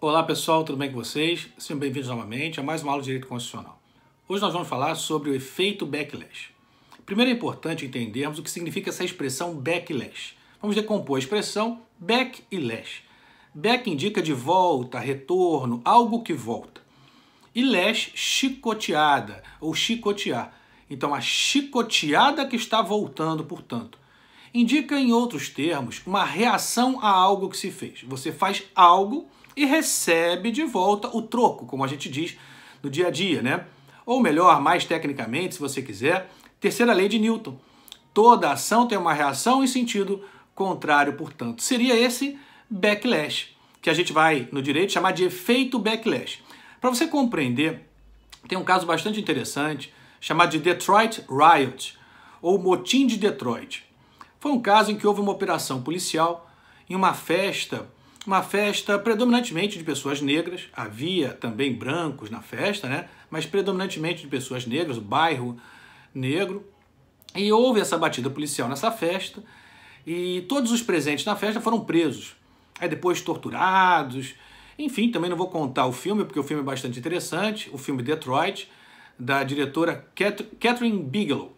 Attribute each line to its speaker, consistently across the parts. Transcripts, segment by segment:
Speaker 1: Olá pessoal, tudo bem com vocês? Sejam bem-vindos novamente a mais uma aula de Direito Constitucional. Hoje nós vamos falar sobre o efeito backlash. Primeiro é importante entendermos o que significa essa expressão backlash. Vamos decompor a expressão back e lash. Back indica de volta, retorno, algo que volta. E lash, chicoteada ou chicotear. Então a chicoteada que está voltando, portanto. Indica, em outros termos, uma reação a algo que se fez. Você faz algo e recebe de volta o troco, como a gente diz no dia a dia, né? Ou melhor, mais tecnicamente, se você quiser, terceira lei de Newton. Toda ação tem uma reação em sentido contrário, portanto. Seria esse backlash, que a gente vai, no direito, chamar de efeito backlash. Para você compreender, tem um caso bastante interessante, chamado de Detroit Riot, ou Motim de Detroit. Foi um caso em que houve uma operação policial em uma festa predominantemente de pessoas negras. Havia também brancos na festa, né? Mas predominantemente de pessoas negras, o bairro negro. E houve essa batida policial nessa festa e todos os presentes na festa foram presos. Aí depois torturados. Enfim, também não vou contar o filme, porque o filme é bastante interessante. O filme Detroit, da diretora Catherine Bigelow.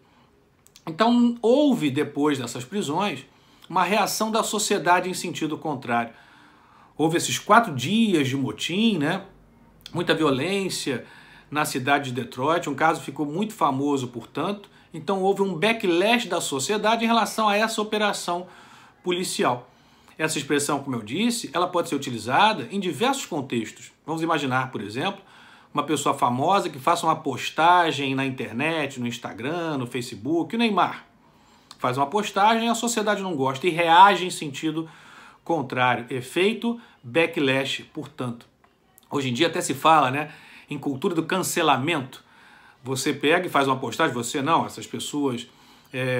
Speaker 1: Então, houve, depois dessas prisões, uma reação da sociedade em sentido contrário. Houve esses 4 dias de motim, né? Muita violência na cidade de Detroit. Um caso ficou muito famoso, portanto. Então, houve um backlash da sociedade em relação a essa operação policial. Essa expressão, como eu disse, ela pode ser utilizada em diversos contextos. Vamos imaginar, por exemplo, uma pessoa famosa que faça uma postagem na internet, no Instagram, no Facebook, o Neymar. Faz uma postagem e a sociedade não gosta e reage em sentido contrário. Efeito backlash, portanto. Hoje em dia até se fala, né, em cultura do cancelamento. Você pega e faz uma postagem, você não, essas pessoas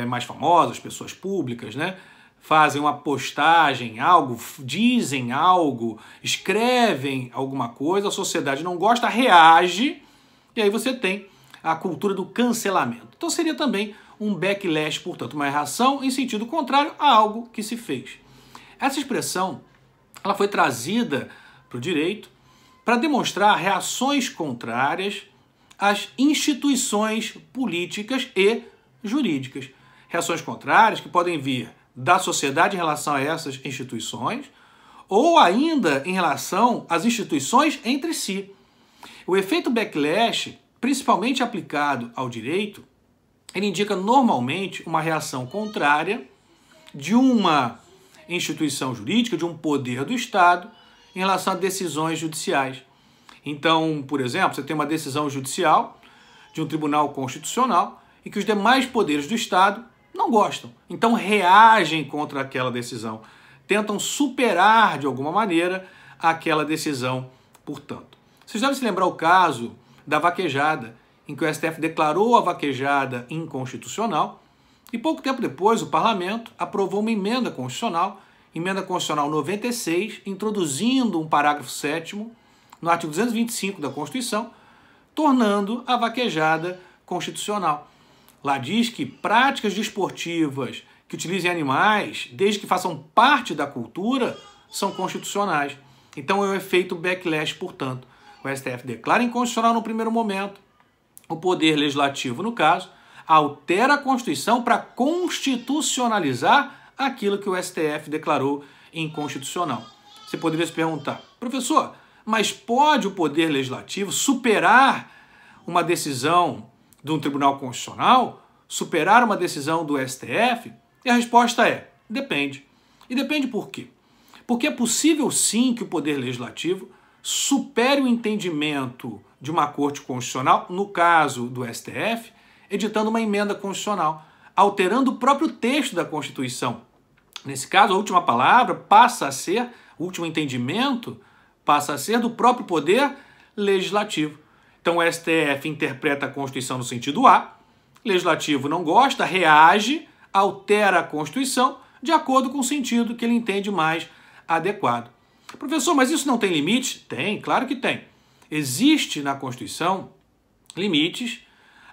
Speaker 1: mais famosas, pessoas públicas, né, fazem uma postagem, algo, dizem algo, escrevem alguma coisa, a sociedade não gosta, reage, e aí você tem a cultura do cancelamento. Então seria também um backlash, portanto, uma reação em sentido contrário a algo que se fez. Essa expressão ela foi trazida para o direito para demonstrar reações contrárias às instituições políticas e jurídicas. Reações contrárias que podem vir da sociedade em relação a essas instituições ou ainda em relação às instituições entre si. O efeito backlash, principalmente aplicado ao direito, ele indica normalmente uma reação contrária de uma instituição jurídica, de um poder do Estado, em relação a decisões judiciais. Então, por exemplo, você tem uma decisão judicial de um tribunal constitucional e que os demais poderes do Estado não gostam. Então, reagem contra aquela decisão, tentam superar de alguma maneira aquela decisão, portanto. Vocês devem se lembrar o caso da vaquejada, em que o STF declarou a vaquejada inconstitucional e pouco tempo depois o Parlamento aprovou uma emenda constitucional 96, introduzindo um parágrafo 7º no artigo 225 da Constituição, tornando a vaquejada constitucional. Lá diz que práticas desportivas que utilizem animais, desde que façam parte da cultura, são constitucionais. Então é o efeito backlash, portanto. O STF declara inconstitucional no primeiro momento, o Poder Legislativo, no caso, altera a Constituição para constitucionalizar aquilo que o STF declarou inconstitucional. Você poderia se perguntar, professor, mas pode o Poder Legislativo superar uma decisão de um Tribunal Constitucional? Superar uma decisão do STF? E a resposta é, depende. E depende por quê? Porque é possível sim que o Poder Legislativo supere o entendimento de uma Corte Constitucional, no caso do STF, editando uma emenda constitucional, alterando o próprio texto da Constituição. Nesse caso, a última palavra passa a ser, o último entendimento passa a ser do próprio Poder Legislativo. Então o STF interpreta a Constituição no sentido A, o Legislativo não gosta, reage, altera a Constituição de acordo com o sentido que ele entende mais adequado. Professor, mas isso não tem limite? Tem, claro que tem. Existe na Constituição limites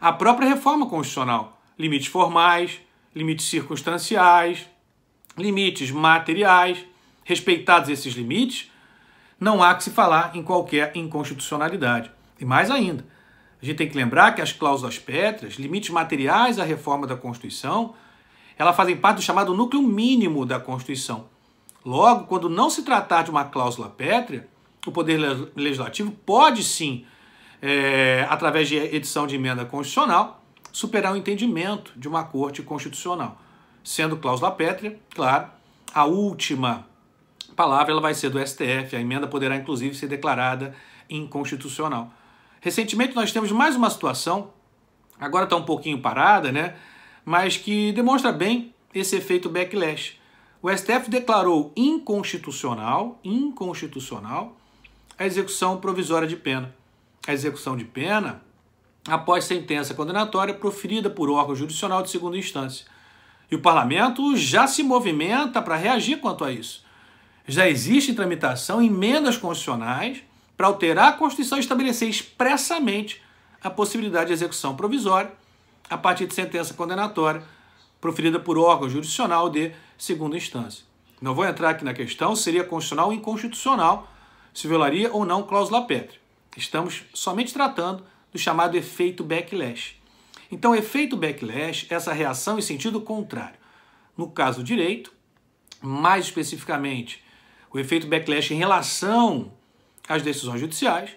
Speaker 1: à própria reforma constitucional. Limites formais, limites circunstanciais, limites materiais. Respeitados esses limites, não há que se falar em qualquer inconstitucionalidade. E mais ainda, a gente tem que lembrar que as cláusulas pétreas, limites materiais à reforma da Constituição, elas fazem parte do chamado núcleo mínimo da Constituição. Logo, quando não se tratar de uma cláusula pétrea, o Poder Legislativo pode sim, através de edição de emenda constitucional, superar o entendimento de uma Corte Constitucional. Sendo cláusula pétrea, claro, a última palavra ela vai ser do STF, a emenda poderá inclusive ser declarada inconstitucional. Recentemente nós temos mais uma situação, agora está um pouquinho parada, né? Mas que demonstra bem esse efeito backlash. O STF declarou inconstitucional a execução provisória de pena. A execução de pena após sentença condenatória proferida por órgão jurisdicional de segunda instância. E o parlamento já se movimenta para reagir quanto a isso. Já existe em tramitação emendas constitucionais para alterar a Constituição e estabelecer expressamente a possibilidade de execução provisória a partir de sentença condenatória proferida por órgão jurisdicional de segunda instância. Não vou entrar aqui na questão se seria constitucional ou inconstitucional, se violaria ou não cláusula pétrea. Estamos somente tratando do chamado efeito backlash. Então, o efeito backlash é essa reação em sentido contrário. No caso do direito, mais especificamente, o efeito backlash em relação às decisões judiciais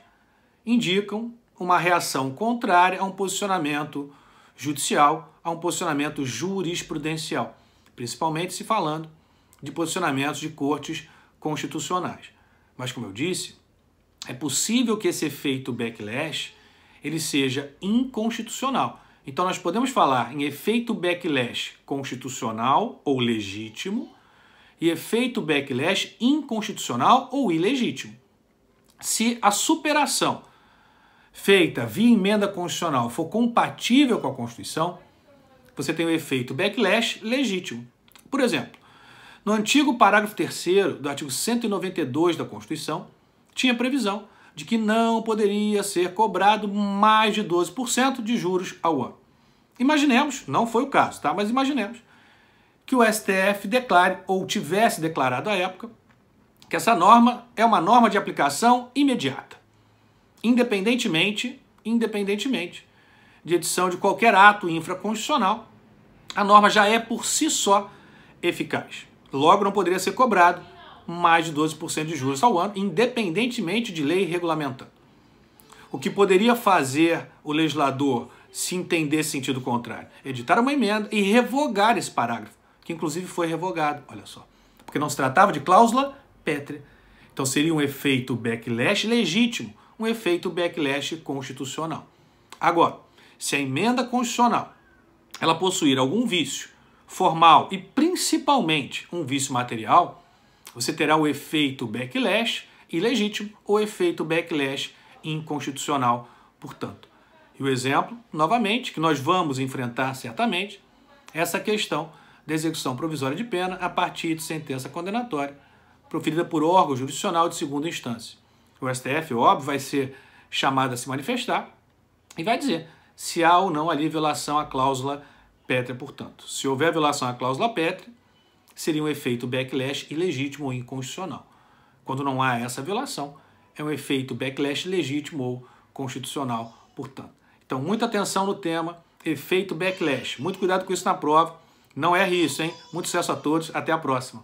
Speaker 1: indicam uma reação contrária a um posicionamento judicial, a um posicionamento jurisprudencial, principalmente se falando de posicionamentos de cortes constitucionais. Mas, como eu disse, é possível que esse efeito backlash ele seja inconstitucional. Então, nós podemos falar em efeito backlash constitucional ou legítimo e efeito backlash inconstitucional ou ilegítimo. Se a superação feita via emenda constitucional for compatível com a Constituição, você tem o efeito backlash legítimo. Por exemplo, no antigo parágrafo 3º do artigo 192 da Constituição, tinha previsão de que não poderia ser cobrado mais de 12% de juros ao ano. Imaginemos, não foi o caso, tá? Mas imaginemos que o STF declare, ou tivesse declarado à época, que essa norma é uma norma de aplicação imediata, independentemente de edição de qualquer ato infraconstitucional, a norma já é por si só eficaz. Logo, não poderia ser cobrado mais de 12% de juros ao ano, independentemente de lei regulamentando. O que poderia fazer o legislador se entender sentido contrário? Editar uma emenda e revogar esse parágrafo, que inclusive foi revogado, olha só, porque não se tratava de cláusula pétrea. Então seria um efeito backlash legítimo, um efeito backlash constitucional. Agora, se a emenda constitucional ela possuir algum vício formal e principalmente um vício material, você terá o efeito backlash ilegítimo ou efeito backlash inconstitucional, portanto. E o exemplo, novamente, que nós vamos enfrentar certamente, é essa questão da execução provisória de pena a partir de sentença condenatória proferida por órgão jurisdicional de segunda instância. O STF, óbvio, vai ser chamado a se manifestar e vai dizer se há ou não ali violação à cláusula pétrea, portanto. Se houver violação à cláusula pétrea, seria um efeito backlash ilegítimo ou inconstitucional. Quando não há essa violação, é um efeito backlash legítimo ou constitucional, portanto. Então, muita atenção no tema, efeito backlash. Muito cuidado com isso na prova. Não erre isso, hein? Muito sucesso a todos. Até a próxima.